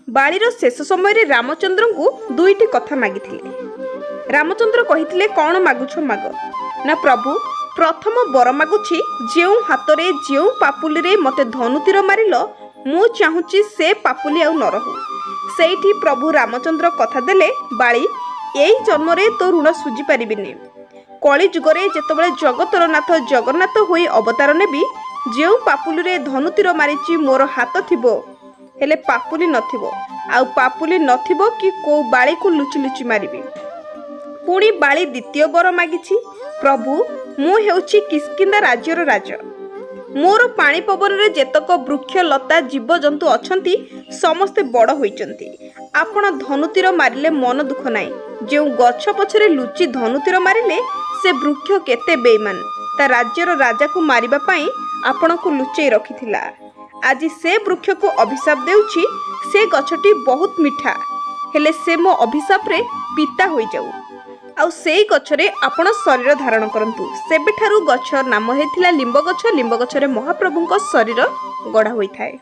बाळीर शेष समय रामचंद्र को दुईटी कथा मागिथिले। रामचंद्र कहिथिले कौन मागुछ माग ना प्रभु प्रथम बर मागुछि जेउ हातरे जेउ पापुली रे मते धनुतीर मारिल मु चाहूची से पापुली आउ न रहू। सेठी प्रभु रामचंद्र कथा देले बाळी एई जन्म रे तो ऋण सुझी पारिबिनी। कली जुगरे जेतबेले जगतर नाथ जगन्नाथ होई अवतार नेबी जेउ पापुली रे धनुतीर मारिछि मोर हाथ थिबो हेले पापुली नथिबो आउ पापुली नथिबो कि को बाळी को लुचि लुचि मारिबी। पुणी बाळी द्वितीय बर मागिछि प्रभु मु हेउछि किष्किंधा राज्यर राजा। मोर पानी पवन रे जेतक वृक्ष लता जीव जंतु अछंती समस्ते बड़ होइचंती। आपण धनुतीर मारिले मन दुख नाई। जेउ गछ पछरे लुचि धनुतीर मारिले से वृक्ष केते बेईमान ता राज्यर राजा को मारिबा पई आपण को लुचई रखिथिला। आज से वृक्ष को अभिशाप देउछि से गछटी बहुत मीठा हेले से मो अभिशाप रे पिता होई जाऊ आउ सेई गछरे आपण शरीर धारण करंतु। सेबेठारु गछ नाम हेथिला लिंब गछ। लिंब गछरे महाप्रभुଙ୍କ शरीर गढ़ा होइथाय।